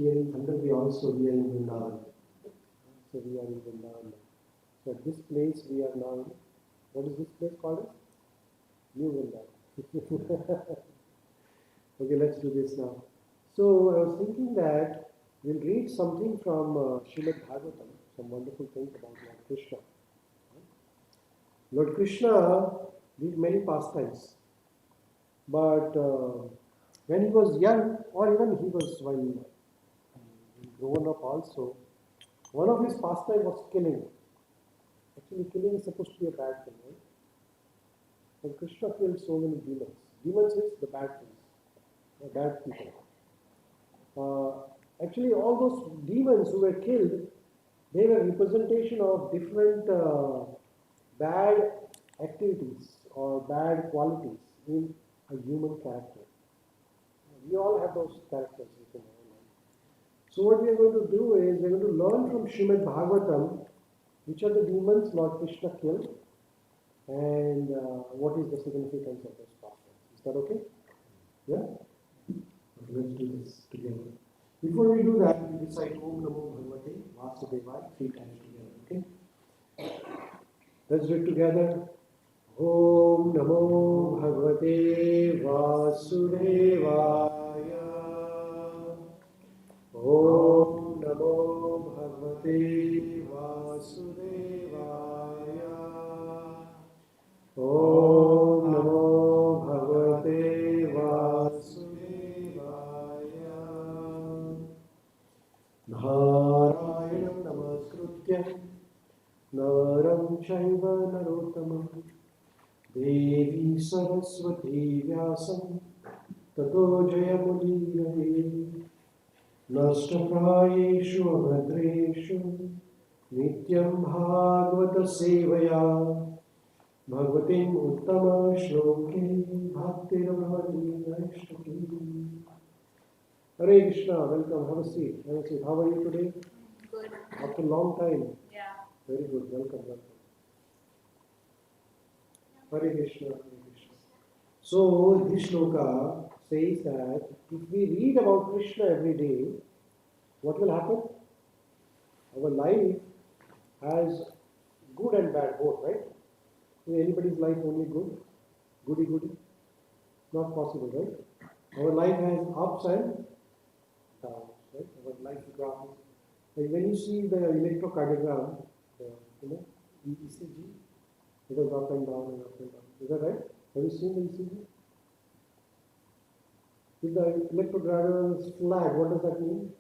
hearing thunder, we also hear in Vrindavan. So we are in Vrindavan now. So at this place we are now in, what is this place called? New Vrindavan. Okay, let's do this now. So I was thinking that we'll read something from Srimad Bhagavatam, some wonderful things about Lord Krishna. Lord Krishna did many pastimes, but when he was young, or even he was when grown up also, one of his pastimes was killing. Actually, killing is supposed to be a bad thing, right? And Krishna killed so many demons. Demons is the bad things, the bad people. Actually, all those demons who were killed, they were representation of different bad activities or bad qualities in a human character. We all have those characters within our life. So what we are going to do is we are going to learn from Srimad Bhagavatam which are the demons Lord Krishna killed and what is the significance of those pastimes. Is that okay? Yeah? Okay, let's do this together. Before we do that, we recite Om Namo Bhagavate Vasudevaya 3 times together. Okay? Let's do it together. Om Namo Bhagavate Vasudevaya. Om Namo Bhagavate Vasudevaya. Om Namo Bhagavate Vasudevaya. Narayanam Namaskritya Naram Shaiva Narottamam Devi Saraswati Vyasam Tato Jayamudiraye Nashtaprayeshu Abhadreshu Nityam Bhagavata Sevaya Bhagavatim Uttama Shloke Bhaktiramati Naishtaki. Hare Krishna, welcome, have a seat. Have a seat. How are you today? Good. After a long time. Yeah. Very good, welcome. Hare Krishna, Hare Krishna. So this shloka says that if we read about Krishna every day, what will happen? Our life has good and bad both, right? Is anybody's life only good? Goody goody? Not possible, right? Our life has ups and downs, right? Our life graph is like when you see the electrocardiogram, the ECG, it goes up and down and up and down. Is that right? Have you seen the ECG? If the electrocardiogram is flat, what does that mean?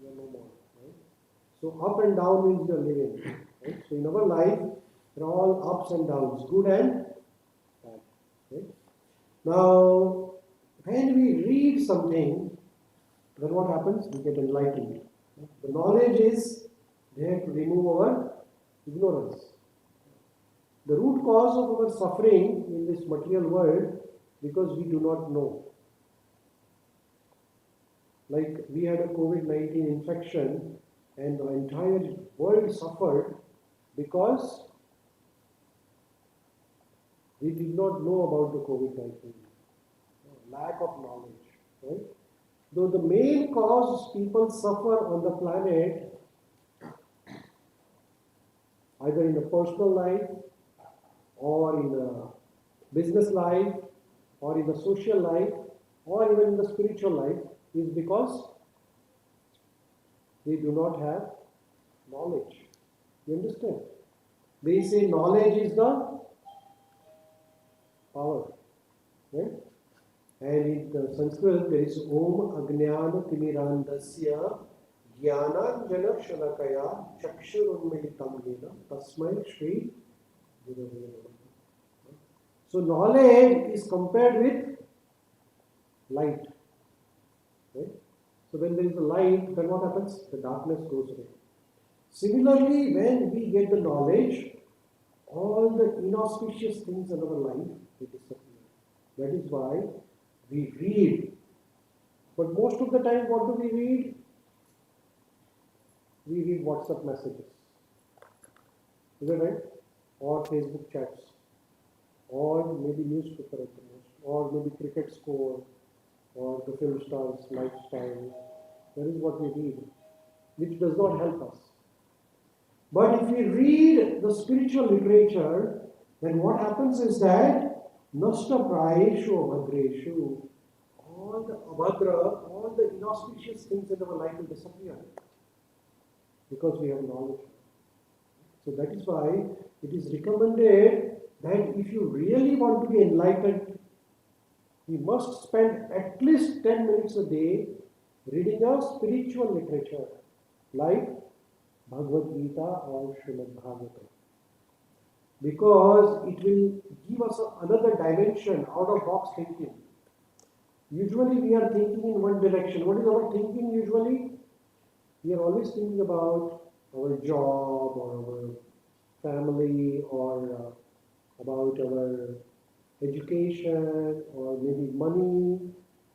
You are no more, right? So up and down means you are living, right? So in our life, there are all ups and downs, good and bad, right? Now, when we read something, then what happens? We get enlightened. The knowledge is there to remove our ignorance. The root cause of our suffering in this material world because we do not know. Like we had a COVID-19 infection and the entire world suffered because we did not know about the COVID-19. Lack of knowledge, right? Though the main cause people suffer on the planet, either in the personal life or in the business life or in the social life or even in the spiritual life, is because they do not have knowledge. You understand? They say knowledge is the power, right? And in the Sanskrit there is Om Ajnana Timirandasya Jnananjana Shalakaya Chakshurunmilitam Yena Tasmai Shri Gurave Namaha. So knowledge is compared with light. Right? So when there is a light, then what happens? The darkness goes away. Similarly, when we get the knowledge, all the inauspicious things in our life will disappear. That is why we read. But most of the time, what do we read? We read WhatsApp messages. Is that right? Or Facebook chats. Or maybe newspaper at the most. Or maybe cricket score. or the film star's lifestyle. That is what we read, which does not help us. But if we read the spiritual literature, then what happens is that nasta prayeshu abhadreshu, all the abhadra, all the inauspicious things in our life will disappear because we have knowledge. So that is why it is recommended that if you really want to be enlightened, you must spend at least 10 minutes a day reading a spiritual literature like Bhagavad Gita or Srimad Bhagavatam. Because it will give us another dimension, out of box thinking. Usually we are thinking in one direction. What is our thinking usually? We are always thinking about our job or our family or about our education or maybe money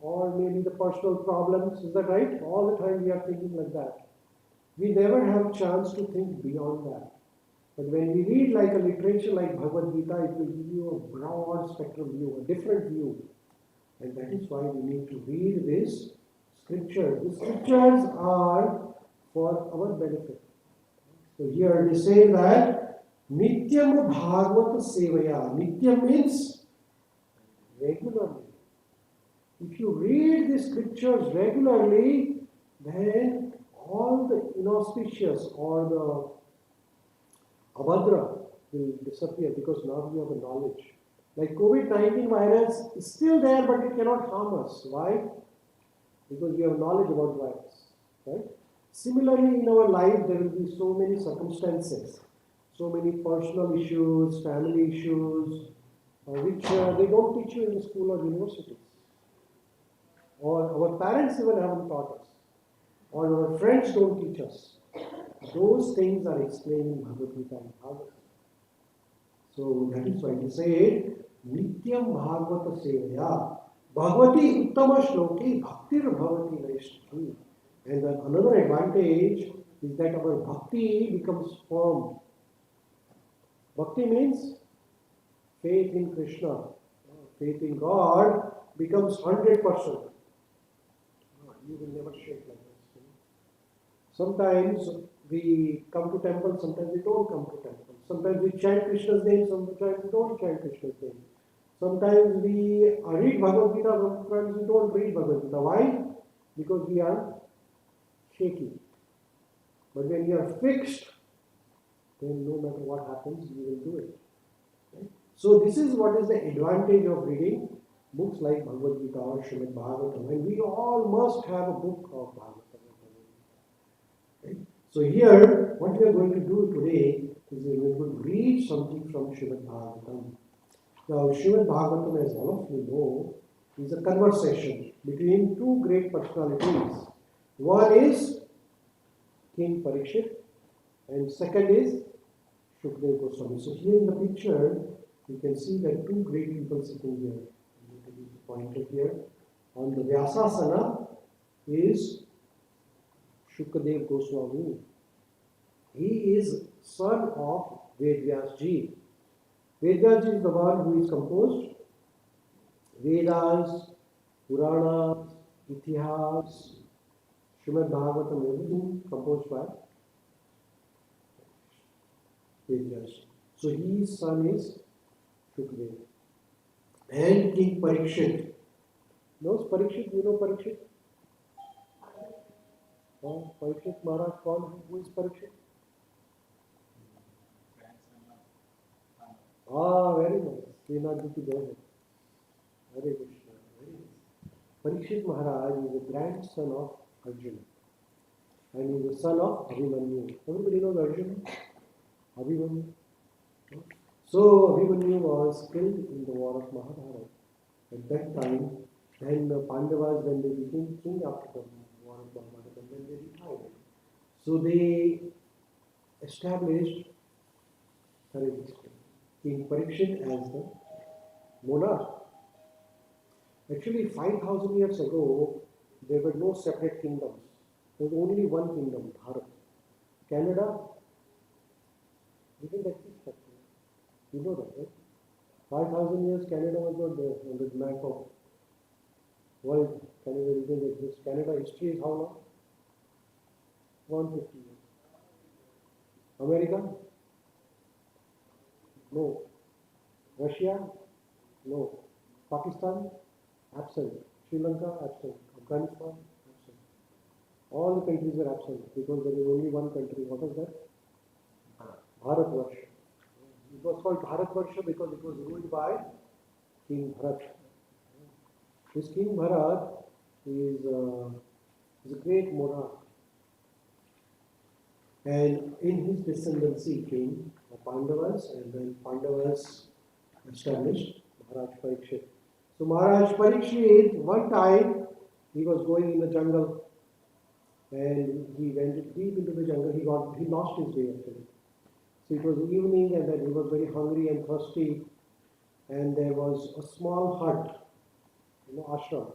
or maybe the personal problems. Is that right? All the time we are thinking like that. We never have a chance to think beyond that. But when we read like a literature like Bhagavad Gita, it will give you a broad spectrum view, a different view. And that is why we need to read this scripture. The scriptures are for our benefit. So here they say that Nityam Bhagavata Sevaya. Nityam means regularly. If you read the scriptures regularly, then all the inauspicious or the abhadra will disappear because now we have a knowledge. Like COVID-19 virus is still there, but it cannot harm us. Why? Because we have knowledge about virus. Right? Similarly, in our life, there will be so many circumstances, so many personal issues, family issues, which they don't teach you in the school or universities. Or our parents even haven't taught us. Or our friends don't teach us. Those things are explained in Bhagavad Gita and Bhagavatam. So that is why we say, Nityam Bhagavata Sevaya. Bhagavati Uttama Shloki Bhaktir Bhavati Naishti. And then another advantage is that our bhakti becomes firm. Bhakti means faith in Krishna. Faith in God becomes 100%. You will never shake like this. Sometimes we come to temple, sometimes we don't come to temple. Sometimes we chant Krishna's name, sometimes we don't chant Krishna's name. Sometimes we read Bhagavad Gita, sometimes we don't read Bhagavad Gita. Why? Because we are shaky. But when you are fixed, then no matter what happens, you will do it. Right? So this is what is the advantage of reading books like Bhagavad Gita or Srimad Bhagavatam. And we all must have a book of Bhagavatam. Right? So here, what we are going to do today is we are going to read something from Srimad Bhagavatam. Now, Srimad Bhagavatam, as all of you know, is a conversation between two great personalities. One is King Parikshit and second is Shukdev Goswami. So here in the picture, you can see that two great people sitting here. Pointed here. On the Vyasasana is Shukdev Goswami. He is son of Vedvyasji. Vedvyasji is the one who is composed Vedas, Puranas, Itihas, Srimad Bhagavatam, everything composed by Vedvyasji. So his son is Shukdev. And King Parikshit. Knows Parikshit? You know Parikshit? Parikshit Maharaj, who is Parikshit? Very nice. Srinathji ki jai hai. Hare Krishna. Very nice. Parikshit Maharaj is the grandson of Arjuna. And he is the son of Abhimanyu. Everybody knows Arjuna? Abhimanyu. So Abhimanyu was killed in the war of Mahabharata. At that time, then the Pandavas, when they became king after the war of Mahabharata, then they retired. So they established King Parikshit as the monarch. Actually, 5,000 years ago, there were no separate kingdoms. There was only one kingdom, Bharat. Canada didn't exist. You know that, right? 5,000 years Canada was not there on the map of world Canada didn't exist. Canada history is how long? 150 years. America? No. Russia? No. Pakistan? Absent. Sri Lanka? Absent. Afghanistan? Absent. All the countries were absent because there is only one country. What was that? Bharatvarsha. It was called Bharatvarsha because it was ruled by King Bharat. This King Bharat is a great monarch. And in his descendancy came the Pandavas, and then Pandavas established Maharaj Parikshit. So Maharaj Parikshit, one time he was going in the jungle and he went deep into the jungle. He lost his way actually. So it was evening and then he was very hungry and thirsty, and there was a small hut, ashram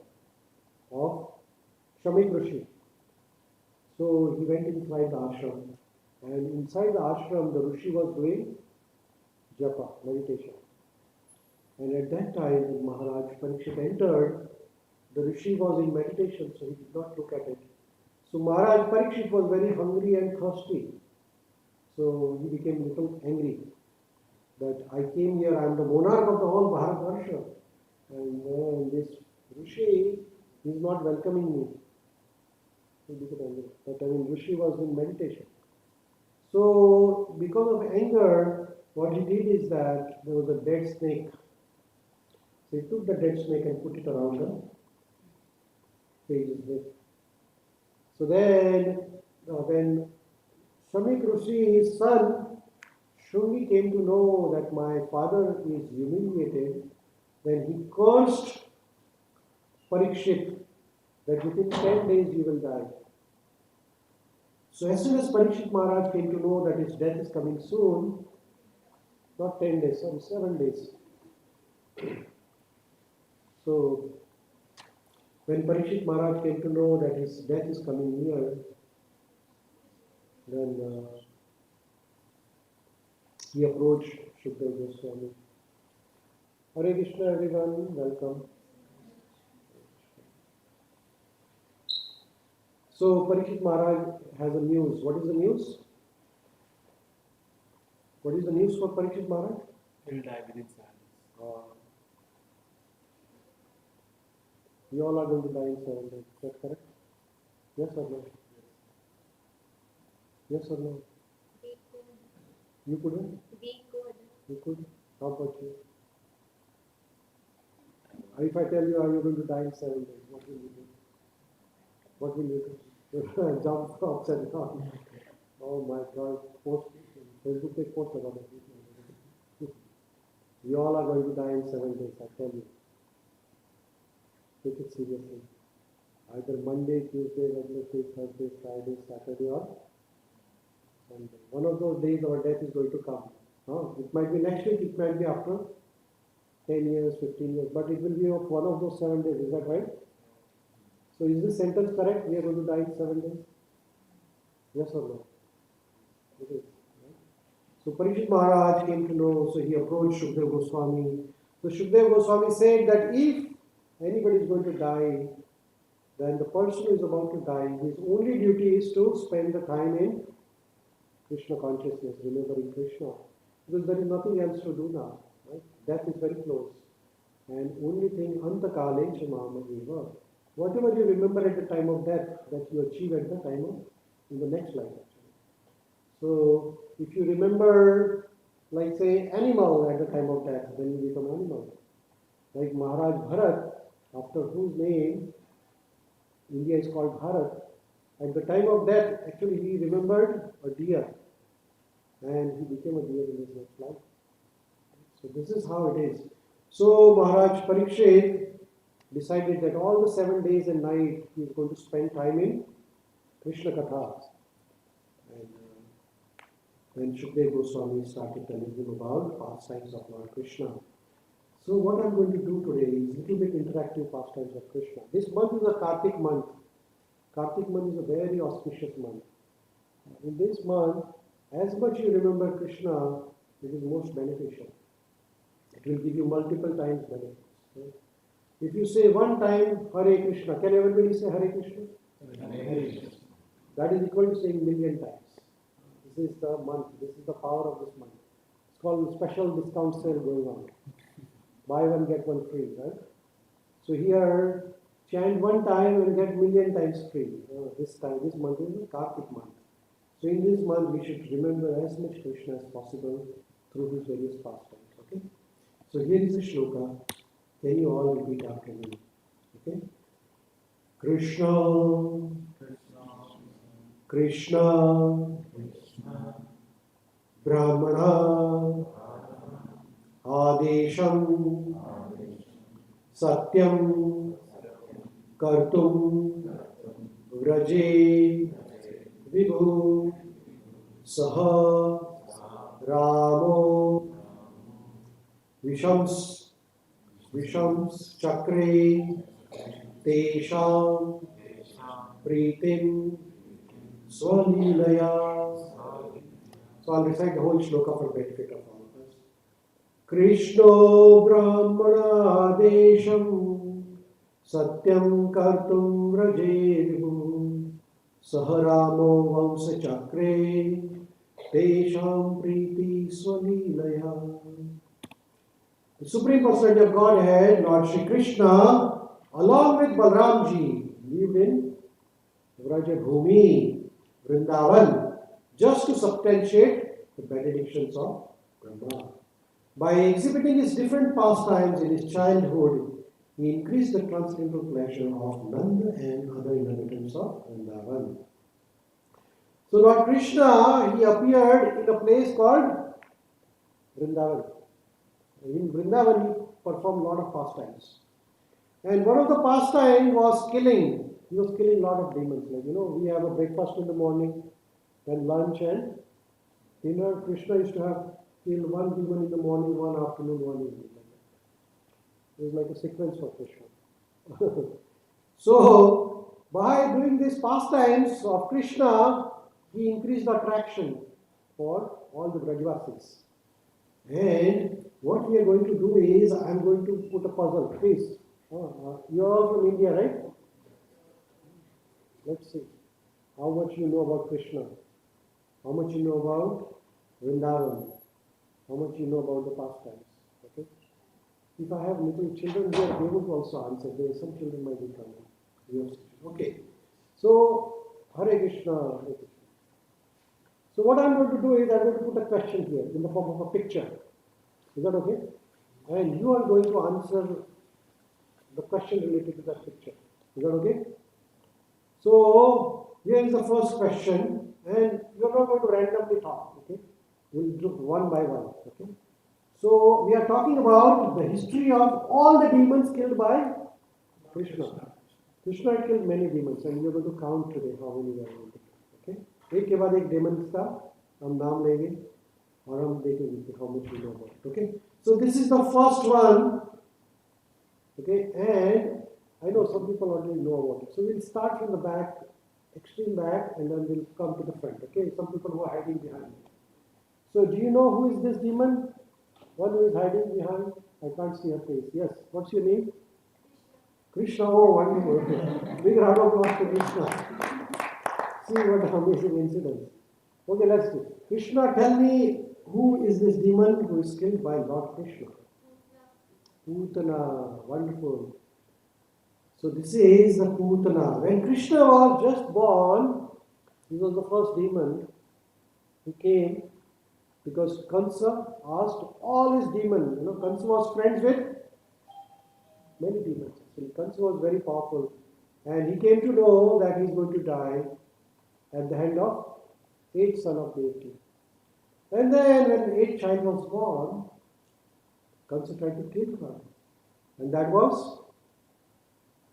of Shamik Rishi. So he went inside the ashram, and inside the ashram the Rishi was doing japa, meditation. And at that time when Maharaj Parikshit entered, the Rishi was in meditation, so he did not look at it. So Maharaj Parikshit was very hungry and thirsty. So he became a little angry that I came here, I am the monarch of the whole Bharatvarsha, and this Rishi is not welcoming me. He became angry. But Rishi was in meditation. So because of anger, what he did is that there was a dead snake. So he took the dead snake and put it around the page's head. So then, when Shamik Rishi's son Shungi came to know that my father is humiliated, then he cursed Parikshit that within 10 days he will die. So as soon as Parikshit Maharaj came to know that his death is coming soon, not 10 days, sorry, 7 days. So when Parikshit Maharaj came to know that his death is coming near, then he approached Shukdev Goswami. Hare Krishna everyone, welcome. So Parikshit Maharaj has a news. What is the news? What is the news for Parikshit Maharaj? He will die within 7 days. We all are going to die in 7 days. Is that correct? Yes or no? Yes or no? We could. You couldn't? We could. You could? How about you? If I tell you are you going to die in 7 days, what will you do? What will you do? Jump upside down. Oh my God! Post Facebook पे post लगा दो. We all are going to die in 7 days. I tell you. Take it seriously. Either Monday, Tuesday, Wednesday, Thursday, Friday, Saturday, or Sunday. One of those days our death is going to come. It might be next week, it might be after 10 years, 15 years, but it will be of one of those 7 days. Is that right? So is this sentence correct? We are going to die in 7 days? Yes or no? It is. Right? So Parikshit Maharaj came to know, so he approached Shukdev Goswami. So Shukdev Goswami said that if anybody is going to die, then the person who is about to die, his only duty is to spend the time in Krishna consciousness, remembering Krishna. Because there is nothing else to do now. Right? Death is very close. And only thing, Antakale Chamamayiva. Whatever you remember at the time of death, that you achieve at the time of, in the next life actually. So, if you remember, like say, animal at the time of death, then you become animal. Like Maharaj Bharat, after whose name India is called Bharat, at the time of death, actually he remembered a deer. And he became a deer in his next life. So this is how it is. So Maharaj Parikshit decided that all the 7 days and night he is going to spend time in Krishna Katha. And then Shukdev Goswami started telling him about pastimes of Lord Krishna. So what I'm going to do today is a little bit interactive pastimes of Krishna. This month is a Kartik month. Kartik month is a very auspicious month. In this month, as much you remember Krishna, it is most beneficial. It will give you multiple times benefits. Right? If you say one time Hare Krishna, can everybody say Hare Krishna? That is equal to saying million times. This is the month. This is the power of this month. It's called special discount sale going on. Buy one get one free, right? So here, chant one time and get million times free. This month is the Kartik month. So in this month, we should remember as much Krishna as possible through his various pastimes. Okay. So here is the shloka. Can you all repeat after me? Okay. Krishna, Krishna, Brahmana, Adesham, Satyam, Kartum, Vraje, Vibhu, Saha, Ramo, Vishams, Chakre, Tesham, Pritim, Swalilaya. So I'll recite the whole shloka for benefit of all of us. Krishna Brahmana Desham Satyam Kartum Vrajevihu Saharamo Vamsa Chakre Tesham Priti Swalilaya. The Supreme Personality of Godhead, Lord Shri Krishna, along with Balramji, lived in Vrajabhumi, Vrindavan, just to substantiate the benedictions of Brahma. By exhibiting his different pastimes in his childhood, he increased the transcendental pleasure of Nanda and other inhabitants of Vrindavan. So Lord Krishna, he appeared in a place called Vrindavan. In Vrindavan, he performed a lot of pastimes. And one of the pastimes was killing. He was killing a lot of demons. Like, we have a breakfast in the morning, then lunch and dinner. Krishna used to have killed one demon in the morning, one afternoon, one evening. It was like a sequence for Krishna. So, by doing these pastimes of Krishna, he increased the attraction for all the Brajvasis. And what we are going to do is, I am going to put a puzzle. Please. You are all from India, right? Let's see. How much you know about Krishna? How much you know about Vrindavan? How much you know about the pastimes? Okay. If I have little children here, they would also answer. Some children might be coming. Okay. So, Hare Krishna, Hare Krishna. So what I'm going to do is, I'm going to put a question here in the form of a picture. Is that okay? And you are going to answer the question related to that picture. Is that okay? So, here is the first question, and you are not going to randomly talk, okay? We'll do one by one, okay? So, we are talking about the history of all the demons killed by Krishna. Krishna had killed many demons, and we are going to count today how many we are going to kill, okay? एक के बाद एक demons का हम नाम लेंगे और हम देखेंगे how much we know about it, okay? So, this is the first one, okay? And I know some people already know about it. So we'll start from the back, extreme back, and then we'll come to the front. Okay, some people who are hiding behind me. So do you know who is this demon? One who is hiding behind? I can't see her face. Yes. What's your name? Krishna. Oh, wonderful. Okay. Big round of applause to Krishna. See what an amazing incident. Okay, let's do. Krishna, tell me who is this demon who is killed by Lord Krishna? Putana. Wonderful. So this is the Putana. When Krishna was just born, he was the first demon who came because Kansa asked all his demons. Kansa was friends with many demons. So Kansa was very powerful, and he came to know that he is going to die at the hand of 8th son of Devaki. And then when the 8th child was born, Kansa tried to kill her, and that was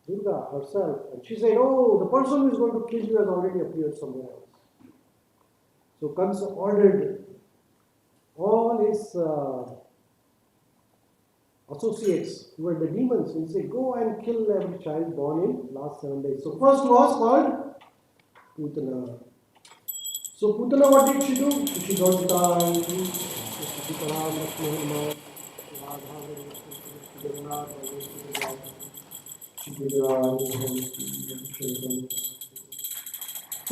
Durga herself. And she said, oh, the person who is going to kill you has already appeared somewhere else. So Kansa ordered all his associates who were the demons, and said, go and kill every child born in last 7 days. So first was called Putana. So Putana, what did she do? She got died. So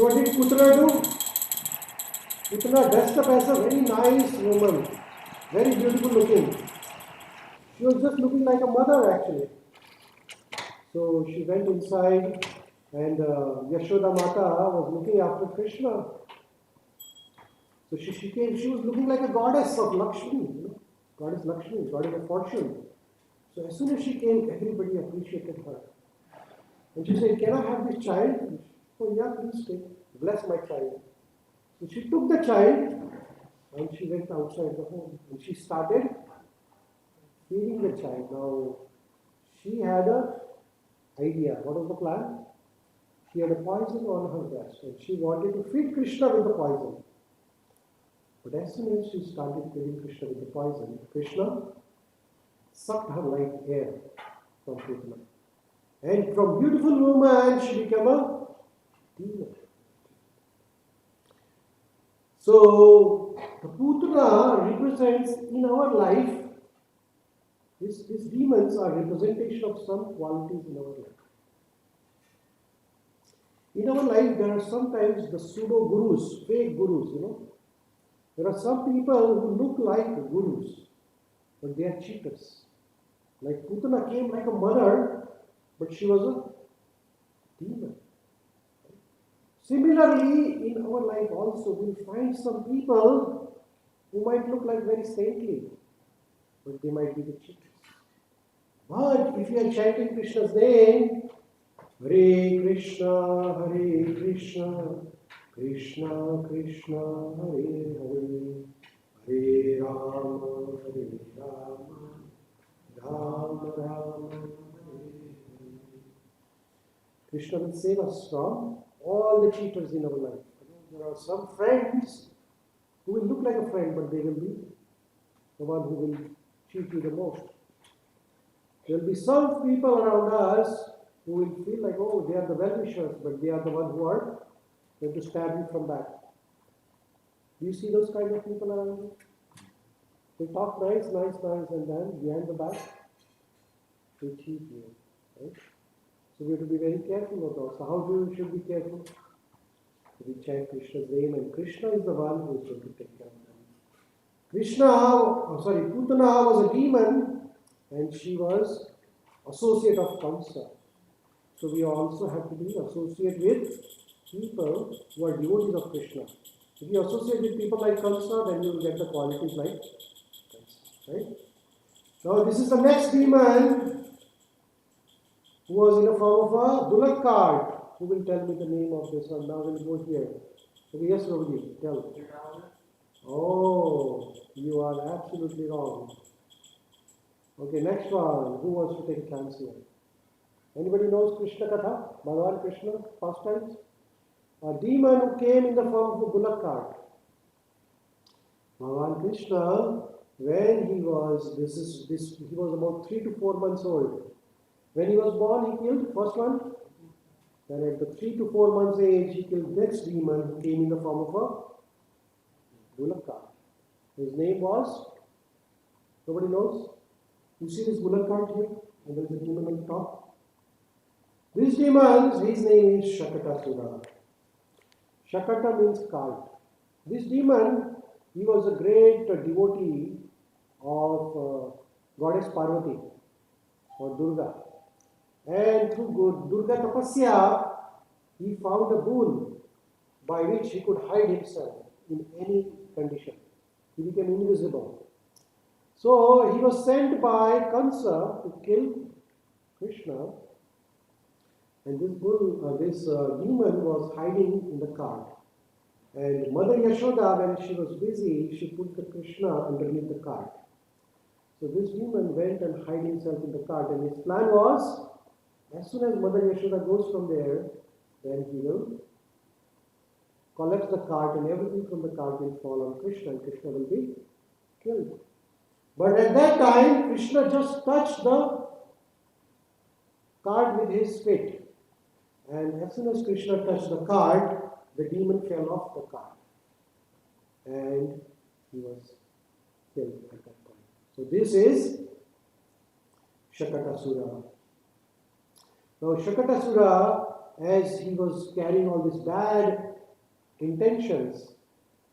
what did Putana do? Putana dressed up as a very nice woman, very beautiful looking. She was just looking like a mother actually. So she went inside and Yashoda Mata was looking after Krishna. So she came, she was looking like a goddess of Lakshmi, goddess Lakshmi, goddess of fortune. So as soon as she came, everybody appreciated her. And she said, "Can I have this child?" Oh yeah, please take. Bless my child. So she took the child and she went outside the home. And she started feeding the child. Now, she had a idea. What was the plan? She had a poison on her breast and she wanted to feed Krishna with the poison. But as soon as she started feeding Krishna with the poison, Krishna sucked her like air from Putana. And from beautiful woman, she became a demon. So, the Putana represents in our life, these demons are representation of some qualities in our life. In our life, there are sometimes the pseudo gurus, fake gurus, There are some people who look like gurus, but they are cheaters. Like Putana came like a mother, but she was a demon. Similarly, in our life also, we find some people who might look like very saintly, but they might be the cheaters. But if you are chanting Krishna's name, Hare Krishna, Krishna Krishna, Hare Hare, Hare Rama, Rama Rama, Hare Hare. Krishna will save us from all the cheaters in our life. There are some friends who will look like a friend, but they will be the one who will cheat you the most. There will be some people around us who will feel like, oh, they are the well-wishers, but they are the ones who are going to stab you from back. Do you see those kind of people around you? They talk nice, and then behind the back, they cheat you. Right? So we have to be very careful of those. So how should we be careful? We chant Krishna's name, and Krishna is the one who is going to take care of them. Putana was a demon, and she was associate of Kamsa. So we also have to be associate with people who are devotees of Krishna. If you associate with people like Kamsa, then you will get the qualities like Kamsa. Right? Now this is the next demon who was in the form of a bullock cart. Who will tell me the name of this one? Now we'll go here. Okay, yes, Rohini, tell. Oh, you are absolutely wrong. Okay, next one. Who wants to take a chance here? Anybody knows Krishna Katha? Bhagavan Krishna, pastimes? A demon who came in the form of a bullock cart. Bhagavan Krishna, when he was, he was about 3 to 4 months old. When he was born, he killed first one. Then at the 3 to 4 months age, he killed next demon who came in the form of a bullock cart. His name was, nobody knows? You see this bullock cart here? And there is a demon on the top. This demon, his name is Shakatasura. Shakata means cart. This demon, he was a great devotee of goddess Parvati or Durga. And through Durga Tapasya, he found a boon by which he could hide himself in any condition. He became invisible. So he was sent by Kansa to kill Krishna, and this demon was hiding in the cart. And Mother Yashoda, when she was busy, she put the Krishna underneath the cart. So this demon went and hid himself in the cart, and his plan was, as soon as Mother Yashoda goes from there, then he will collect the cart, and everything from the cart will fall on Krishna, and Krishna will be killed. But at that time, Krishna just touched the cart with his feet. And as soon as Krishna touched the cart, the demon fell off the cart. And he was killed at that point. So this is Shakatasura. Now Shakatasura, as he was carrying all these bad intentions,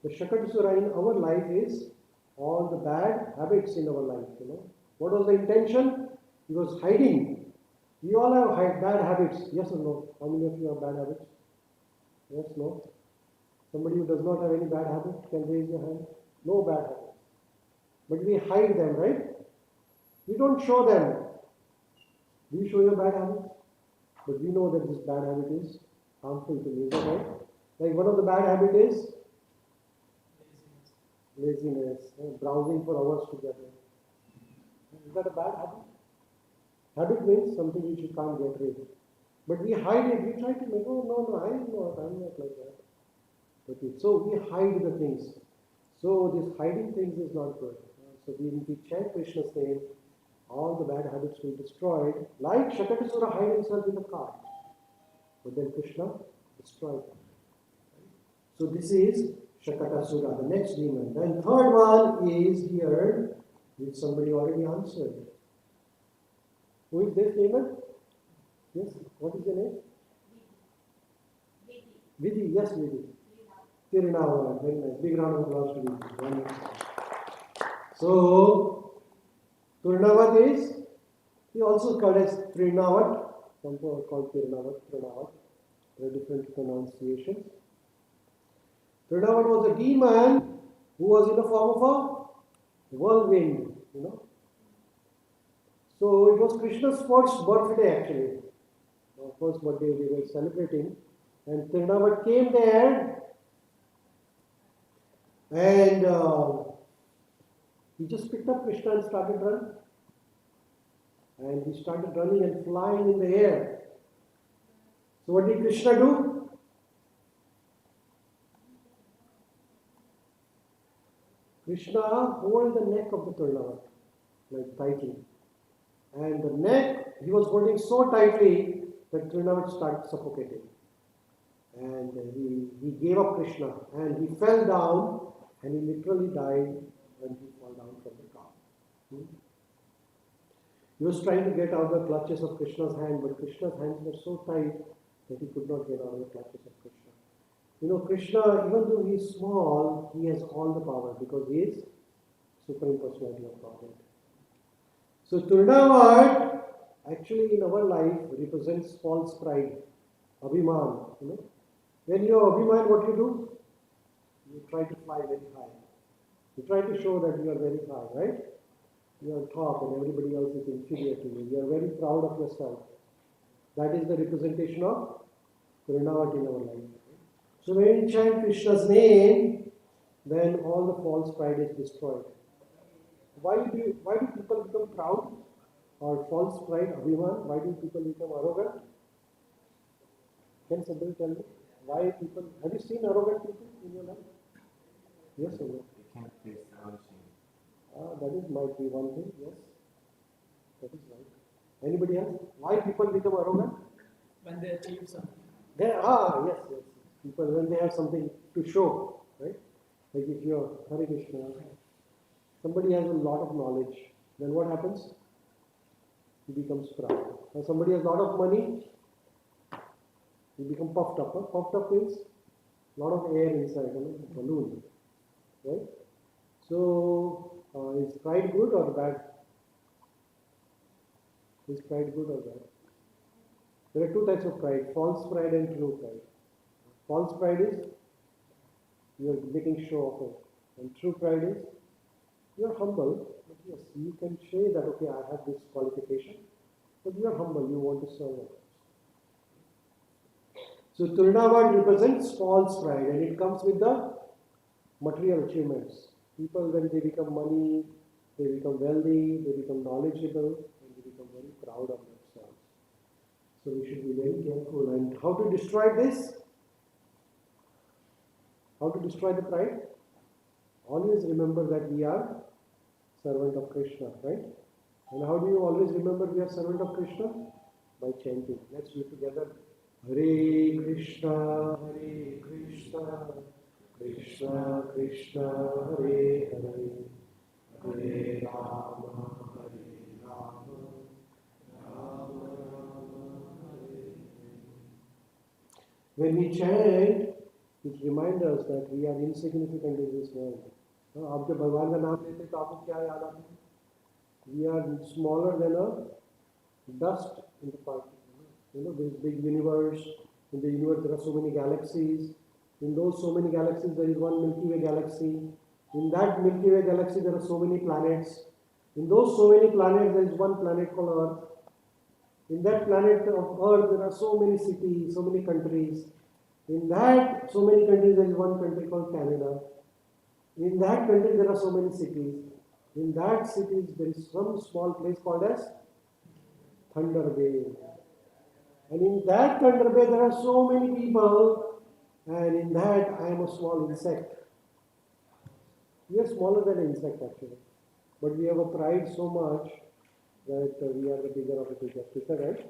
the Shakatasura in our life is all the bad habits in our life. What was the intention? He was hiding. We all have bad habits. Yes or no? How many of you have bad habits? Yes, no? Somebody who does not have any bad habit can raise your hand. No bad habit. But we hide them, right? We don't show them. Do you show your bad habits? But we know that this bad habit is harmful to me, is that right? Like one of the bad habit is laziness, browsing for hours together. Is that a bad habit? Habit means something which you can't get rid of. But we hide it. We try to make, oh no, I'm not like that. Okay, so we hide the things. So this hiding things is not good. So when we chant Krishna's name, all the bad habits will be destroyed. Like Shakatasura hid himself in the cart. But then Krishna destroyed him. So this is Shakatasura, the next demon. Then third one is here, which somebody already answered. Who is this demon? Yes, what is your name? Vidhi, yes, Vidhi. Tirunavaram, very nice. Big round of applause to Vidhi. So, Tirunavat is, he also called as Trinavat. Some people are called Tirunavat. There are different pronunciations. Trinavat was a demon who was in the form of a whirlwind, So it was Krishna's first birthday actually. First birthday we were celebrating. And Tirunavat came there and he just picked up Krishna and started running. And he started running and flying in the air. So what did Krishna do? Krishna hold the neck of the Tirunavat, like tightly. And the neck, he was holding so tightly that Tirunavat started suffocating. And he gave up Krishna and he fell down and he literally died when he fell down from the car. He was trying to get out of the clutches of Krishna's hand, but Krishna's hands were so tight that he could not get out of the clutches of Krishna. Krishna, even though he is small, he has all the power because he is Supreme Personality of Godhead. So Tirunavat actually in our life represents false pride, Abhiman. When you have Abhiman, what you do? You try to fly very high. You try to show that you are very high, right? You are top and everybody else is inferior to you. You are very proud of yourself. That is the representation of Tirunavat in our life. So when you chant Krishna's name, then all the false pride is destroyed. Why do people become proud or false pride, Abhiman? Why do people become arrogant? Can somebody tell me? Why people, have you seen arrogant people in your life? Yes or no? They can't face their own shame. Might be one thing, yes. That is right. Anybody else? Why people become arrogant? When they achieve something. Yes. People, when they have something to show, right? Like if you're Hare Krishna, somebody has a lot of knowledge, then what happens? He becomes proud. Now somebody has a lot of money, he becomes puffed up. Puffed up means a lot of air inside, a balloon, right? So, is pride good or bad? Is pride good or bad? There are two types of pride, false pride and true pride. False pride is you are making show of it. And true pride is you are humble, but yes, you can say that, okay, I have this qualification, but you are humble, you want to serve others. So Tirunavat represents false pride and it comes with the material achievements. People, when they become money, they become wealthy, they become knowledgeable, and they become very proud of themselves. So we should be very careful. And how to destroy this? How to destroy the pride? Always remember that we are servant of Krishna, right? And how do you always remember we are servant of Krishna? By chanting. Let's do it together. Hare Krishna, Krishna Krishna, Hare Hare, Hare Rama, Rama Rama, When we chant, it reminds us that we are insignificant in this world. आप जब भगवान का नाम लेते तो आपको क्या याद आता है? We are smaller than a dust in the particle. This big universe. In the universe, there are so many galaxies. In those so many galaxies, there is one Milky Way galaxy. In that Milky Way galaxy, there are so many planets. In those so many planets, there is one planet called Earth. In that planet of Earth, there are so many cities, so many countries. In that so many countries, there is one country called Canada. In that country, there are so many cities. In that cities, there is some small place called as Thunder Bay. And in that Thunder Bay, there are so many people. And in that, I am a small insect. We are smaller than an insect actually. But we have a pride so much that we are the bigger of the bigger. Is that right?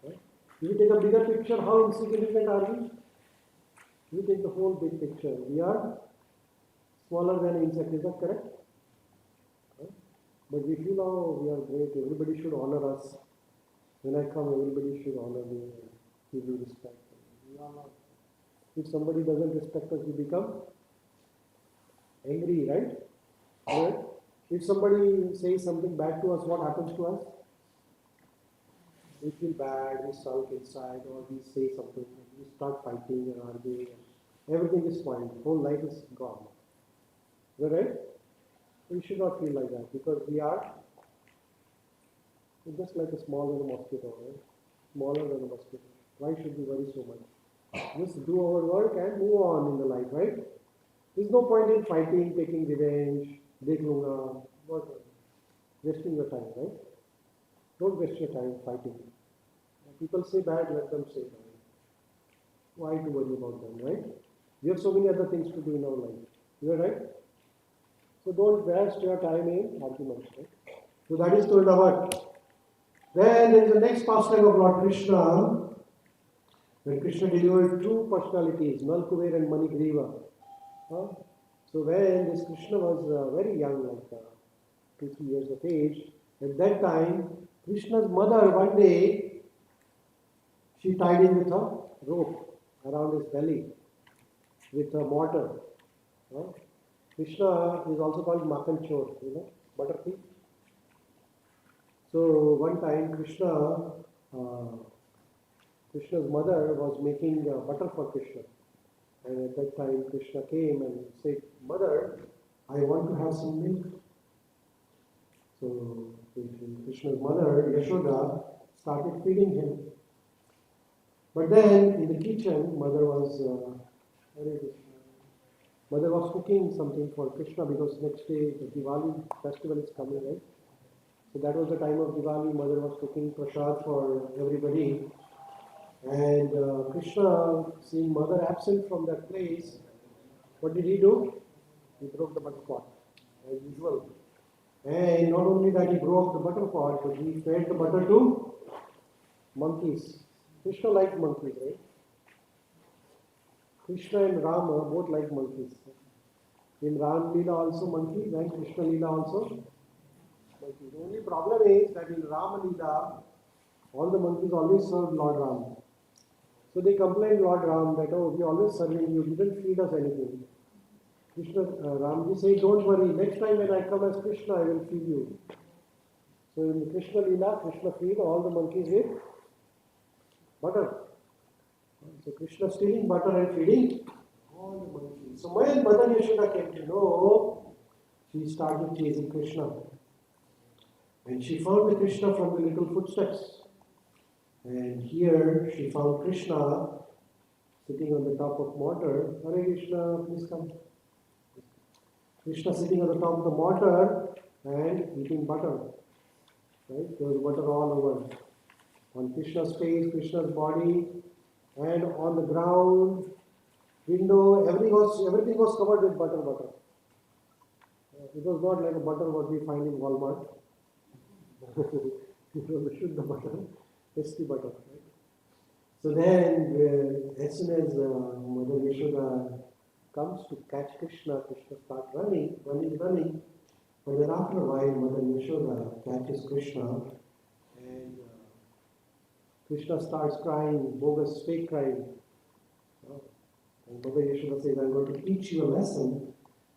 If you take a bigger picture, how insignificant are we? You take the whole big picture. We are smaller than an insect. Is that correct? But we feel, oh, we are great. Everybody should honor us. When I come, everybody should honor me and give me respect. We are not. If somebody doesn't respect us, we become angry, right? Right? If somebody says something bad to us, what happens to us? We feel bad, we sulk inside, or we say something, we start fighting and arguing, and everything is spoiled. Whole life is gone. Is that right? We should not feel like that because we are just like a smaller mosquito, right? Smaller than a mosquito. Why should we worry so much? Just do our work and move on in the life, right? There's no point in fighting, taking revenge, not wasting your time, right? Don't waste your time fighting. People say bad, let them say bad. Why to worry about them, right? We have so many other things to do in our life. You are right? So don't waste your time in arguments, right? So that is told about. Then there is the next pastime of Lord Krishna. When Krishna delivered two personalities, Nalkuber and Manigriva. So when this Krishna was very young, like 2-3 years of age, at that time, Krishna's mother one day, she tied him with a rope around his belly with a mortar. Krishna is also called Makhan Chor, butter thief. So one time Krishna's mother was making butter for Krishna. And at that time Krishna came and said, Mother, I want to have some milk. So Krishna's mother, Yashoda, started feeding him. But then in the kitchen, mother was cooking something for Krishna because next day the Diwali festival is coming, right? So that was the time of Diwali. Mother was cooking prasad for everybody. And Krishna, seeing mother absent from that place, what did he do? He broke the butter pot, as usual. And not only that, he broke the butter pot, but he fed the butter to monkeys. Krishna liked monkeys, right? Krishna and Rama both like monkeys. In Ram Leela also monkeys, and Krishna Leela also monkeys. The only problem is that in Ram Leela, all the monkeys always served Lord Ram. So they complained Lord Ram that, oh, we always serving you, didn't feed us anything. Krishna, Ramji said, don't worry, next time when I come as Krishna, I will feed you. So in Krishna Leela, Krishna feed all the monkeys with butter. So Krishna stealing butter and feeding all the monkeys. So when Mother Yashoda came to know, she started chasing Krishna. And she found the Krishna from the little footsteps. And here she found Krishna sitting on the top of mortar. Hare Krishna, please come. Krishna sitting on the top of the mortar and eating butter. Right? There was butter all over. On Krishna's face, Krishna's body, and on the ground, window, everything was covered with butter. It was not like a butter what we find in Walmart. It was the Shuddha butter, tasty butter. Right? So then, as soon as Mother Yashoda comes to catch Krishna, Krishna starts running. But then after a while, Mother Yashoda catches Krishna, and Krishna starts crying, bogus, fake crying. And Mother Yashoda says, I'm going to teach you a lesson.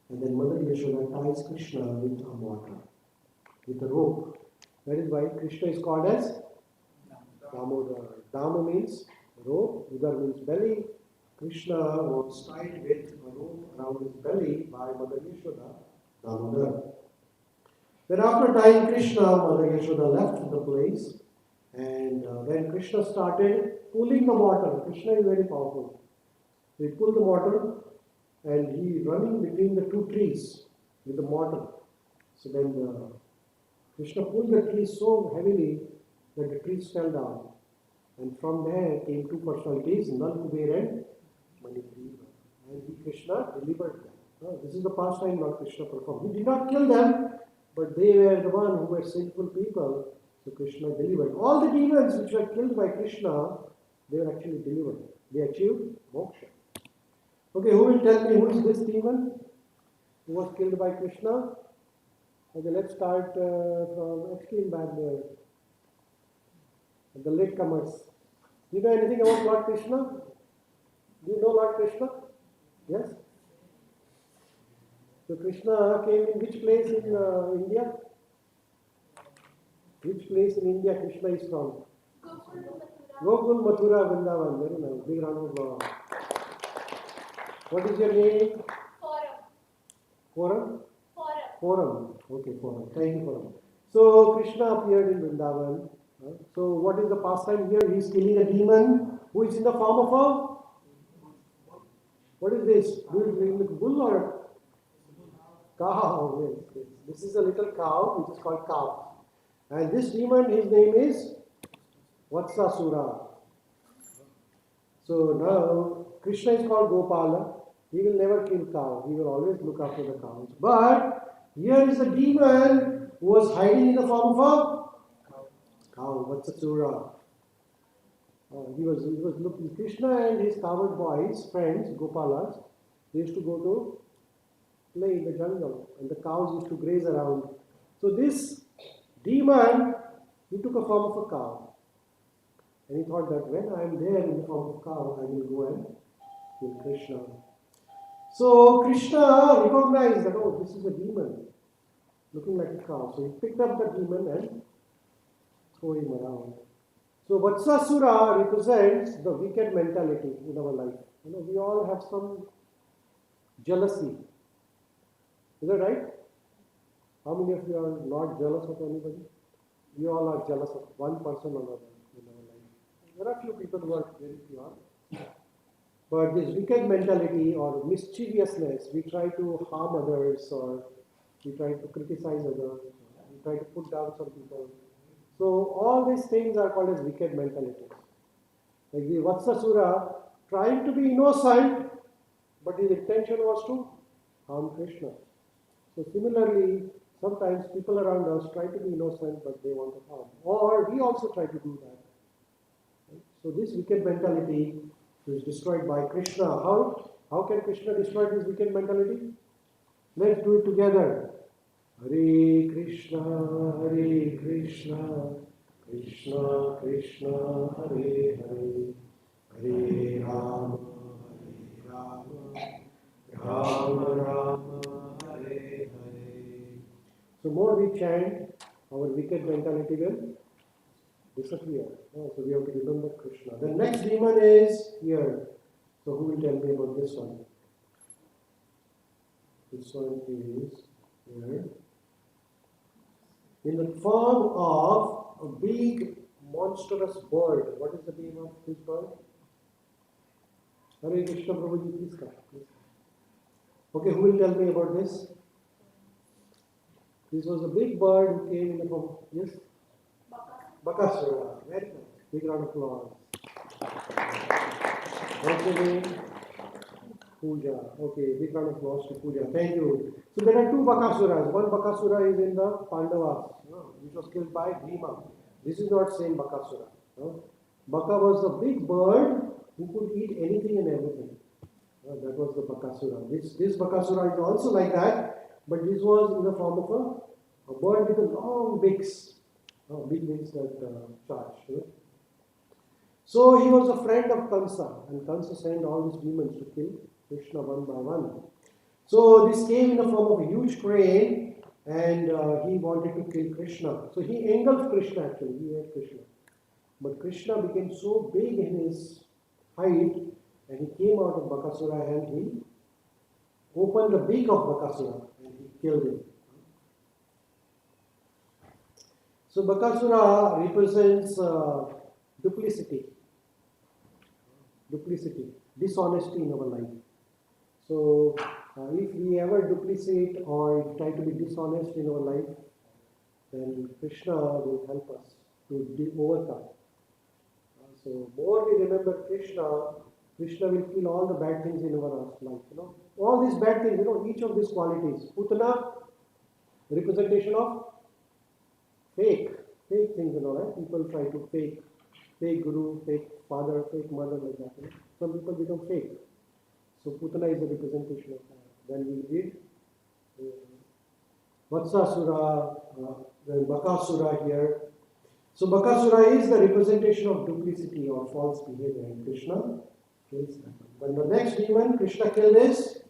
And then Mother Yashoda ties Krishna with a mortar, with a rope. That is why Krishna is called as Damodar. Dama means rope, Udar means belly. Krishna was tied with a rope around his belly by Mother Yashoda, Damodar. Then after tying Krishna, Mother Yashoda left the place. And then Krishna started pulling the mortar. Krishna is very powerful. He pulled the mortar and he running between the two trees with the mortar. So then Krishna pulled the tree so heavily that the trees fell down. And from there came two personalities, Nal, Kuber and Manipur. And Krishna delivered them. This is the pastime Lord Krishna performed. He did not kill them, but they were the one who were sinful people. So Krishna delivered. All the demons which were killed by Krishna, they were actually delivered. They achieved moksha. Okay, who will tell me who is this demon who was killed by Krishna? Okay, let's start from extreme back there. The latecomers. Do you know anything about Lord Krishna? Do you know Lord Krishna? Yes? So Krishna came in which place in India? Which place in India Krishna is from? Gokul, Mathura, Vrindavan. Very nice. Big round of applause. What is your name? Forum. Forum. Okay, Forum. Thank you, Forum. So Krishna appeared in Vrindavan. So what is the pastime here? He is killing a demon who is in the form of a... What is this? Bull or cow? Yes. This is a little cow which is called cow. And this demon, his name is Vatsasura. So now Krishna is called Gopala. He will never kill cow. He will always look after the cows. But here is a demon who was hiding in the form of a cow, Vatsasura. He was looking. Krishna and his coward boys, friends, Gopalas, they used to go to play in the jungle, and the cows used to graze around. So this demon, he took a form of a cow. And he thought that when I am there in the form of a cow, I will go and kill Krishna. So Krishna recognized that, oh, this is a demon, looking like a cow. So he picked up the demon and threw him around. So Vatsasura represents the wicked mentality in our life. We all have some jealousy. Is that right? How many of you are not jealous of anybody? We all are jealous of one person or another in our life. There are few people who are very pure. But this wicked mentality or mischievousness, we try to harm others or we try to criticize others, we try to put down some people. So all these things are called as wicked mentalities. Like the Vatsasura trying to be innocent, but his intention was to harm Krishna. So similarly, sometimes people around us try to be innocent, but they want to harm. Or we also try to do that. So this wicked mentality is destroyed by Krishna. How can Krishna destroy this wicked mentality? Let's do it together. Hare Krishna, Krishna Krishna, Hare Hare, Hare Rama, Rama Rama, Hare Hare. So more we chant, our wicked mentality will disappear. So we have to remember Krishna. The next demon is here. So who will tell me about this one? This one is here. In the form of a big monstrous bird. What is the name of this bird? Hare Krishna Prabhuji, please come. Okay, who will tell me about this? This was a big bird who came in the form of, yes? Bakasura. Very nice. Big round of applause. What's the name? Puja. Okay, big round of applause to Puja. Thank you. So there are two Bakasuras. One Bakasura is in the Pandavas, which was killed by Bhima. This is not same Bakasura. Baka was a big bird who could eat anything and everything. That was the Bakasura. This Bakasura is also like that, but this was in the form of a bird with a long beaks. Big means that charge. So he was a friend of Kansa, and Kansa sent all these demons to kill Krishna one by one. So this came in the form of a huge crane, and he wanted to kill Krishna. So he engulfed Krishna actually, he ate Krishna. But Krishna became so big in his height, and he came out of Bakasura and he opened the beak of Bakasura and he killed him. So Bakasura represents duplicity, dishonesty in our life. So if we ever duplicate or try to be dishonest in our life, then Krishna will help us to overcome. So more we remember Krishna, Krishna will kill all the bad things in our life. All these bad things, each of these qualities. Putana, representation of fake things, right? People try to fake guru, fake father, fake mother, like that. Some people become fake. So Putana is a representation of that. Then we read Vatsasura, then Bakasura here. So Bakasura is the representation of duplicity or false behavior, and Krishna kills that. When the next demon Krishna killed is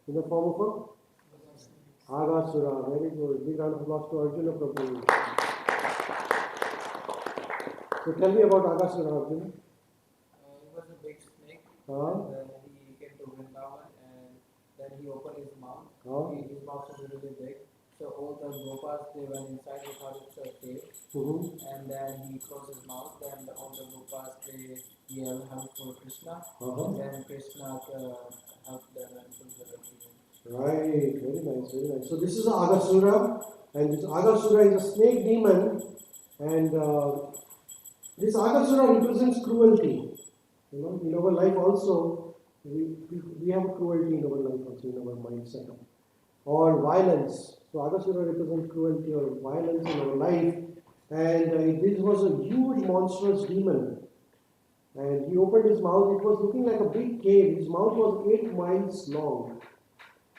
in the form of a Agasura. Very good. Big round of applause to Arjuna Prabhu. So tell me about Agasura, Arjuna. He was a big snake. Huh? And then he came to Vrindavan and then he opened his mouth. Huh? His mouth was really big. So all the gopas, they went inside, they thought it's a cave. Mm-hmm. And then he closed his mouth. Then all the gopas, they yelled help for Krishna. Uh-huh. And then Krishna helped them and killed the demon. Right, very nice, very nice. So this is Agasura, and this Agasura is a snake demon, and this Agasura represents cruelty. In our life also, we have cruelty in our life also, in our mindset, or violence. So Agasura represents cruelty or violence in our life, and this was a huge monstrous demon. And he opened his mouth, it was looking like a big cave. His mouth was 8 miles long.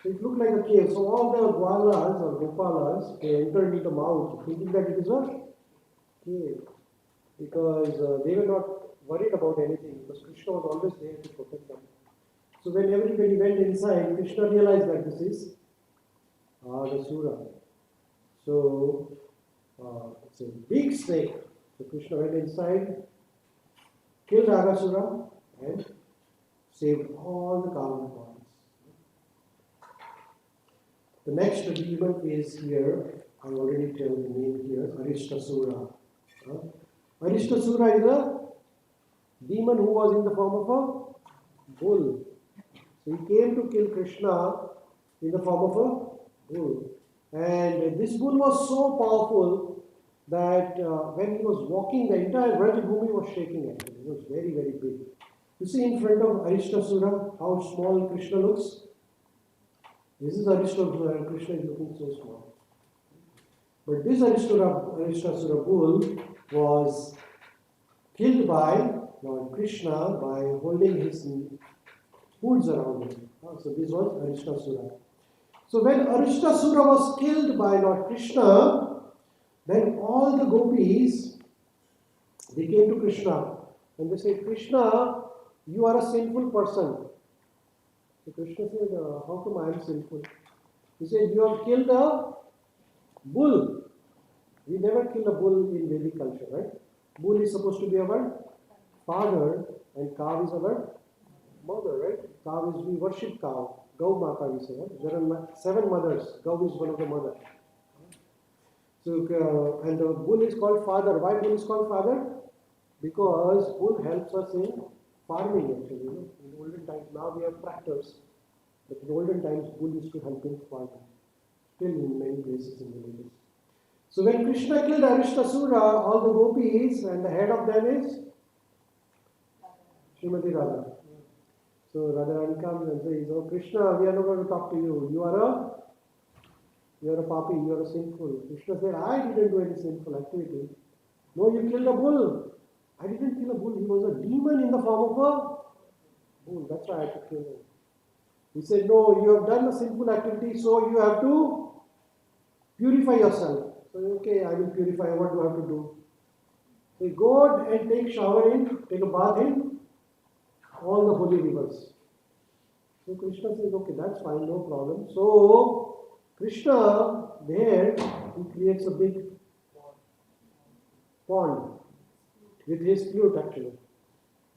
So it looked like a cave. So all the Gwalas or Gopalas, they entered into the mouth thinking that it is a cave. Because they were not worried about anything, because Krishna was always there to protect them. So when everybody went inside, Krishna realized that this is Agasura. So it's a big snake. So Krishna went inside, killed Agasura, and saved all the Kavana bodies. The next demon is here. I already tell the name here, Arishtasura. Arishtasura is a demon who was in the form of a bull. So he came to kill Krishna in the form of a bull. And this bull was so powerful that when he was walking, the entire Vrajabhumi was shaking actually. It was very, very big. You see in front of Arishtasura how small Krishna looks? This is Arishtasura, and Krishna is looking so small. But this Arishtasura bull was killed by Lord Krishna by holding his hoods around him. So this was Arishtasura. So when Arishtasura was killed by Lord Krishna, then all the gopis, they came to Krishna and they said, Krishna, you are a sinful person. So Krishna said, how come I am sinful? He said, you have killed a bull. We never kill a bull in Vedic culture, right? Bull is supposed to be our father and cow is our mother, right? Cow is, we worship cow. Gau Mata we say, right? There are 7 mothers. Gau is one of the mothers. So, and the bull is called father. Why bull is called father? Because bull helps us in farming actually. In olden times, now we have tractors. But in olden times, bull used to help in farming. Still in many places in villages. So when Krishna killed Arishtasura, all the gopis, and the head of them is Srimati Radha. So Radharani comes and says, oh Krishna, we are not going to talk to you. You are a papi, you are a sinful. Krishna said, I didn't do any sinful activity. No, you killed a bull. I didn't kill a bull. He was a demon in the form of a bull. That's why I had to kill him. He said, no, you have done a sinful activity, so you have to purify yourself. So, okay, I will purify. What do I have to do? We go and take a bath in all the holy rivers. So Krishna says, okay, that's fine, no problem. So Krishna there, he creates a big pond with his flute actually.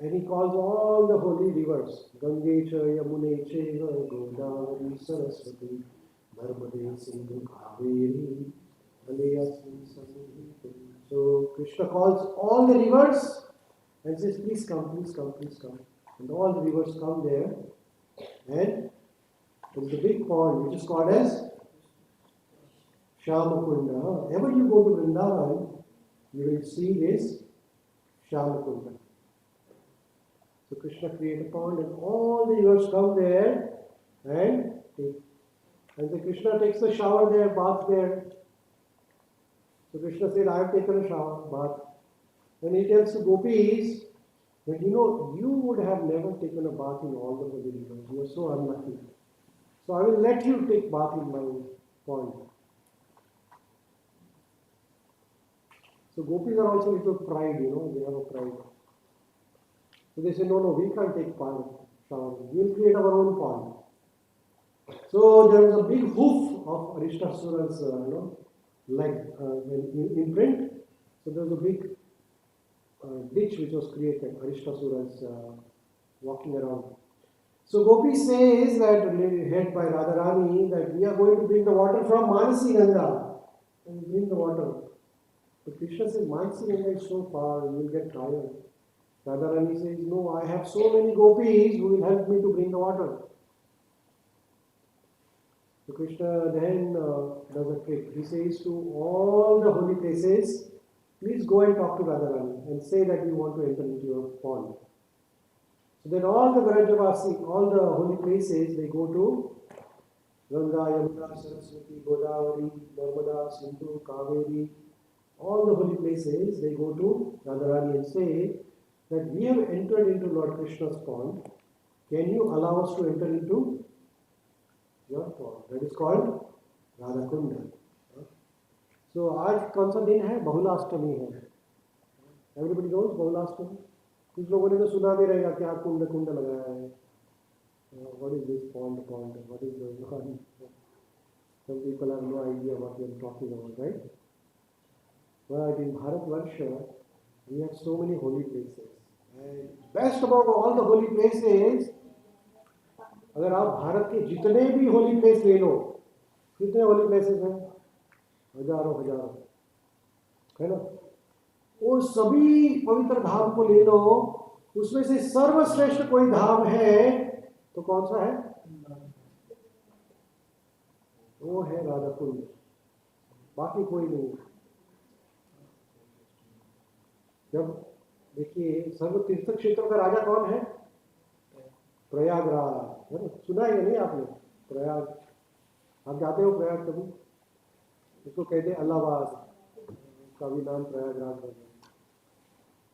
And he calls all the holy rivers, Gange cha, Yamune cha, Godavari, Saraswati, Narmade, Sindhu, Kaveri, Alayasmin, Samudri. So Krishna calls all the rivers and says, please come, please come, please come. And all the rivers come there. And there is a big pond which is called as Shamakunda. Whenever you go to Vrindavan, you will see this Shamakunda. So Krishna created a pond and all the rivers come there and take. And the Krishna takes a shower there, bath there. So Krishna said, I have taken a shower, bath. And he tells the gopis that you would have never taken a bath in all the holy rivers. You are so unlucky. So I will let you take bath in my pond. So gopis are also a little pride, they have a pride. So they say, no, we can't take shower. We will create our own pond. So there was a big hoof of Arishtasura's, leg imprint. So there was a big ditch which was created. Arishtasura's walking around. So Gopi says that, led by Radharani, that we are going to bring the water from Manasi Ganga. And bring the water. But Krishna says, Manasi Ganga is so far, you will get tired. Radharani says, no, I have so many gopis who will help me to bring the water. So Krishna then does a trick. He says to all the holy places, please go and talk to Radharani and say that you want to enter into your pond. So then all the Vrajavasi, all the holy places, they go to Ganga, Yamuna, Saraswati, Godavari, Narmada, Sindhu, Kaveri, all the holy places, they go to Radharani and say that we have entered into Lord Krishna's pond. Can you allow us to enter into your pond? That is called Radha Kunda. So आज कौन सा दिन है? बहुलाष्टमी है. Everybody knows Bahulashtami. कुछ लोगों ने तो सुना भी रहेगा क्या कुंड कुंड लगाया है. What is this pond? What is going on? Some people have no idea what we are talking about, right? But in Bharatvarsha, we have so many holy places. And best about all the holy places, अगर आप भारत के जितने भी holy place ले लो, कितने Holi places हैं? हजारों है ना? वो सभी पवित्र धाम को ले लो, उसमें से सर्वश्रेष्ठ कोई धाम है तो कौन सा है? वो है राधा कुंड. बाकी कोई नहीं. जब देखिए सर्व तीर्थ क्षेत्रों का राजा कौन है? प्रयागराज. सुना है नहीं आपने? प्रयाग. आप जाते हो प्रयाग कभी? उसको कहते हैं इलाहाबाद. उसका भी नाम प्रयागराज है.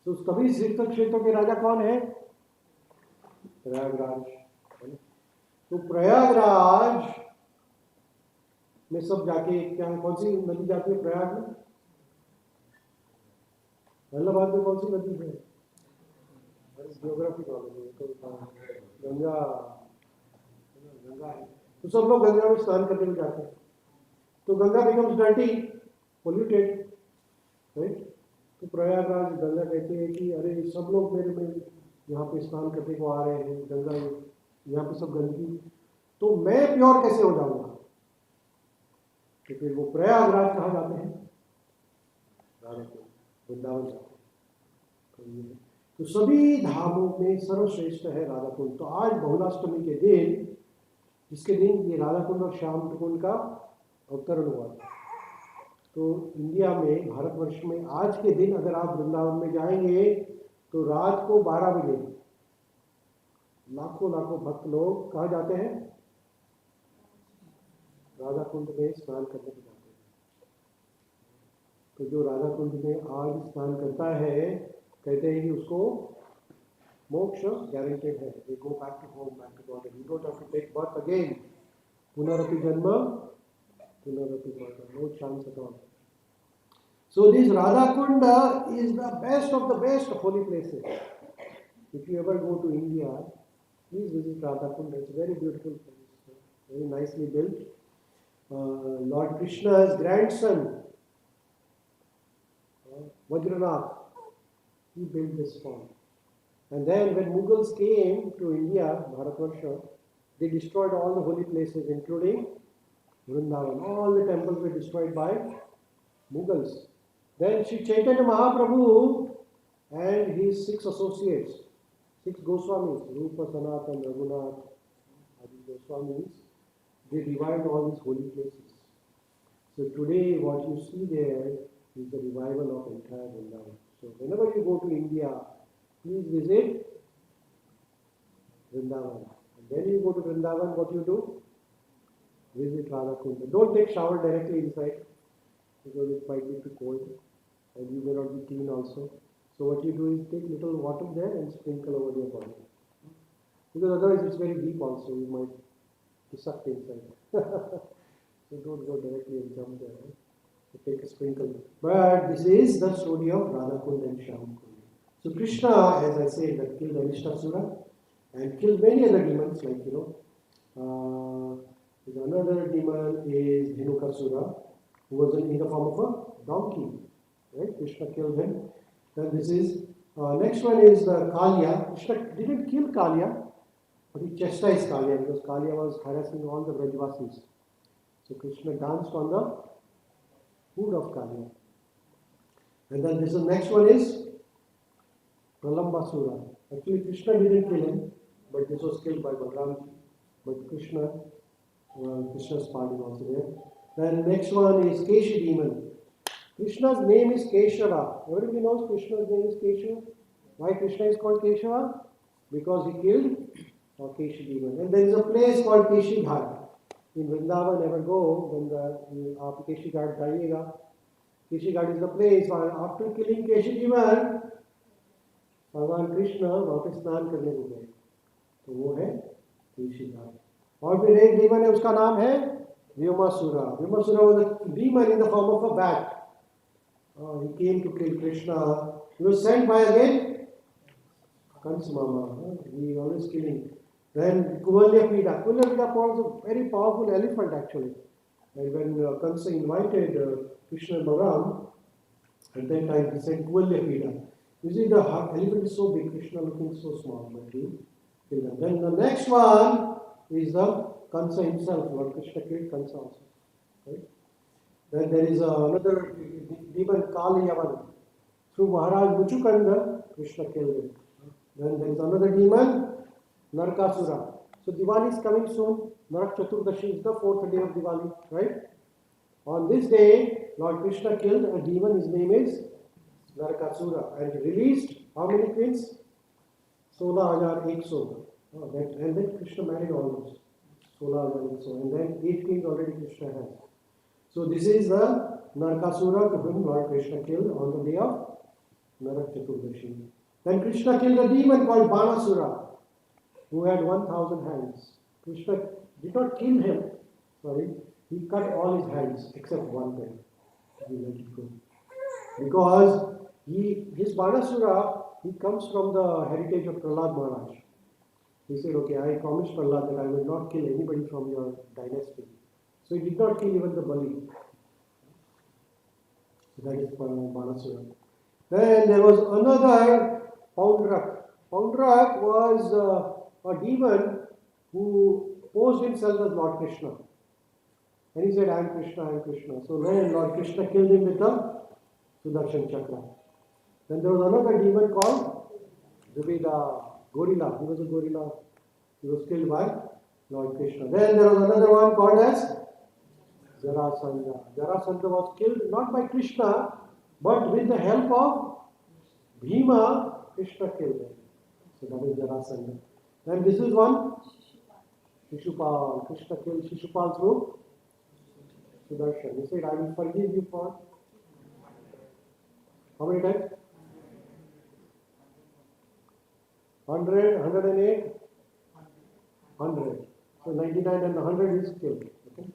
तो सभी तीर्थ क्षेत्रों के राजा कौन है? प्रयागराज. तो प्रयागराज में सब जाके क्या कौन सी नदी जाती है प्रयाग में? इलाहाबाद में कौन सी नदी है? जियोग्राफी नॉलेज है तो गंगा है. तो सब लोग गंगा में स्नान करने को जाते हैं. तो Ganga becomes dirty, polluted, right? तो प्रयागराज गंगा कहते हैं कि अरे सब लोग मेरे में यहाँ पे स्नान करने को आ रहे हैं, गंगा यहाँ पे सब गंदगी, तो मैं प्योर कैसे हो जाऊंगा? तो फिर वो प्रयागराज कहाँ जाते हैं? वृंदावन जाते हैं. तो सभी धामों में सर्वश्रेष्ठ है राधा कुंड. तो आज बहुलाष्टमी के दिन, जिसके दिन ये राधा कुंड और श्याम कुंड का अवतरण हुआ, तो इंडिया में भारतवर्ष में आज के दिन अगर आप वृंदावन में जाएंगे तो रात को 12 बजे लाखों भक्त लोग कहाँ जाते हैं? राधा कुंड में स्नान करने को जाते हैं. तो जो राधा कुंड में आज स्नान करता है, कहते हैं कि उसको मोक्ष गारंटेड है. They go back to home, back to God. You don't have to take birth again. पुनरपि जन्म पुनरपि मरण. No chance at all. So this Radha Kunda is the best of the best holy places. If you ever go to India, please visit Radha Kunda. It's a very beautiful place, very nicely built. Lord Krishna's grandson, Vajranath, he built this pond. And then when Mughals came to India, Bharatvarsha, they destroyed all the holy places, including Vrindavan. All the temples were destroyed by Mughals. Then Sri Chaitanya Mahaprabhu and his 6 associates, 6 Goswamis, Rupa, Sanatan, Raghunath, Adi Goswamis, they revived all these holy places. So today what you see there is the revival of entire Vrindavan. So whenever you go to India, please visit Vrindavan. And then you go to Vrindavan, what you do? Visit Radha Kunda. Don't take shower directly inside because it might be too cold and you may not be clean also. So what you do is take little water there and sprinkle over your body. Because otherwise it's very deep also, you might be sucked inside. So don't go directly and jump there. Right? So take a sprinkle. But this is the story of Radha Kunda and Shyam Kunda. So Krishna, as I said, that killed Anishtasura and killed many other demons, like another demon is Dhenukasura, who was in the form of a donkey. Right? Krishna killed him. Then this is next one is Kalya. Krishna didn't kill Kalya, but he chastised Kalya because Kalya was harassing all the Brajvasis. So Krishna danced on the food of Kalya. And then this is next one is Pralambasura. Actually Krishna didn't kill him, but this was killed by Balramji. But Krishna's part is also there. Then next one is Keshi demon. Krishna's name is Keshava. Everybody knows Krishna's name is Keshava. Why Krishna is called Keshava? Because he killed Keshi demon. And there is a place called Keshi Ghat. In Vrindavan, never go when the Keshi Ghat जाइएगा. Keshi Ghat is the place where after killing Keshi demon, भगवान कृष्ण वहाँ पे स्नान करने को गए. तो वो है केशी घाट. और फिर एक demon है, उसका नाम है Vyomasura. Vyomasura was a demon in the form of a bat. He came to kill Krishna. He was sent by again Kans Mama. He always killing. Then Kuvalyapida. Kuvalyapida was a very powerful elephant actually. And when Kansa invited Krishna and Balaram, at that time he said Kuvalyapida. You see, the elephant is so big, Krishna looking so small, but he killed them. Then the next one is the Kansa himself. Lord Krishna killed Kansa also. Right? Then there is another demon, Kali Yavan. Through Maharaj Muchukanda, Krishna killed him. Then there is another demon, Narakasura. So Diwali is coming soon. Narak Chaturdashi is the 4th day of Diwali, right? On this day, Lord Krishna killed a demon. His name is Narakasura. And he released how many queens? 16,100. And then Krishna married all those. 16,100. And then 8 queens already Krishna has. So this is the Narakasura to whom Lord Krishna killed on the day of Narak Chaturdashi. Then Krishna killed a demon called Banasura, who had 1,000 hands. Krishna did not kill him, he cut all his hands except one hand. He let it go. Because this Banasura, he comes from the heritage of Prahlad Maharaj. He said, okay, I promised Prahlad that I will not kill anybody from your dynasty. So he did not kill even the Bali. That is Banasura. Then there was another Poundrak. Poundrak was a demon who posed himself as Lord Krishna. And he said, I am Krishna, I am Krishna. So then Lord Krishna killed him with the Sudarshan Chakra. Then there was another demon called Zubeda, gorilla. He was a gorilla. He was killed by Lord Krishna. Then there was another one called as Jarasandha. Jarasandha was killed not by Krishna, but with the help of Bhima, Krishna killed him. So that is Jarasandha. Then this is one, Shishupal. Krishna killed Shishupal through Sudarshan. He said, I will forgive you for how many times? 100, 108, 100. So 99 and 100 is killed. Okay?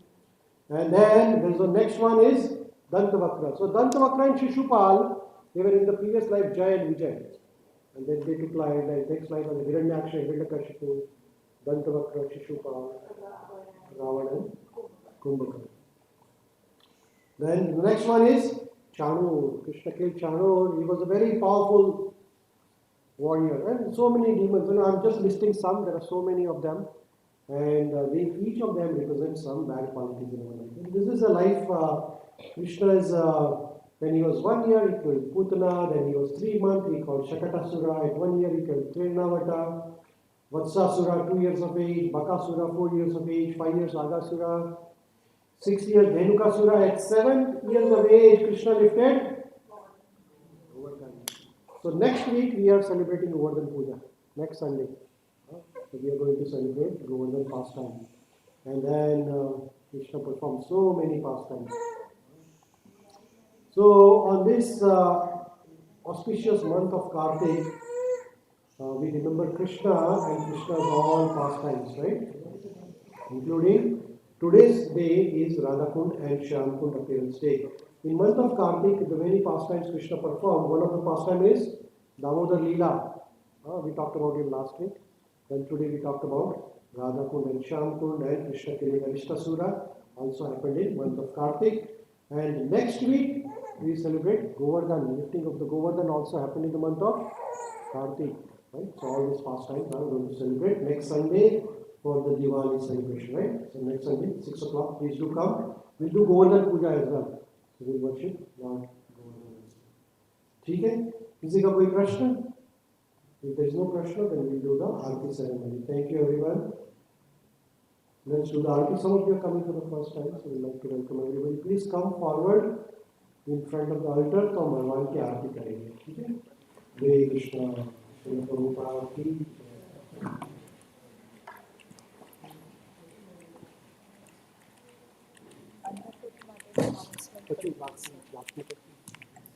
And then there's the next one is Dantavakra. So Dantavakra and Shishupal, they were in the previous life Jay and Vijay. And then they took life, like next life was Hiranyaksha, Hiranyakashipu, Dantavakra, Shishupal, Ravana, and Kumbhakarna. Then the next one is Chanu. Krishna killed Chanu. He was a very powerful warrior. And so many demons. I'm just listing some. There are so many of them. And each of them represents some bad qualities in our life. And this is a life, Krishna is, when he was 1 year, he killed Putana. Then he was 3 months, he called Shakatasura. At 1 year, he killed Trinavata. Vatsasura, 2 years of age. Bakasura, 4 years of age. 5 years, Agasura. 6 years, Dhenukasura. At 7 years of age, Krishna lifted Govardhan. So next week, we are celebrating Govardhan Puja. Next Sunday. So we are going to celebrate Govardhan pastime. And then Krishna performed so many pastimes. So on this auspicious month of Kartik, we remember Krishna and Krishna's all pastimes, right? Including today's day is Radhakund and Shyamkund appearance day. In month of Kartik, the many pastimes Krishna performed, one of the pastime is Damodar Leela. We talked about it last week. Then today we talked about Radhakund and Shyamkund and Krishna killing Arishtasura, also happened in month of Kartik. And next week we celebrate Govardhan. Lifting of the Govardhan also happened in the month of Kartik. Right? So all these pastimes are going to celebrate next Sunday for the Diwali celebration. Right? So next Sunday, 6 o'clock, please do come. We'll do Govardhan Puja as well. So we'll worship Lord Govardhan as well. ठीक है? किसी का कोई प्रश्न? If there is no Krishna, then we will do the Aarti ceremony. Thank you, everyone. Let's do the Aarti. Some of you are coming for the first time, so we would like to welcome everybody. Please come forward in front of the altar, तो हम भगवान की आरती करेंगे. ठीक है? Hare Krishna, Shri Prabhupada की. Last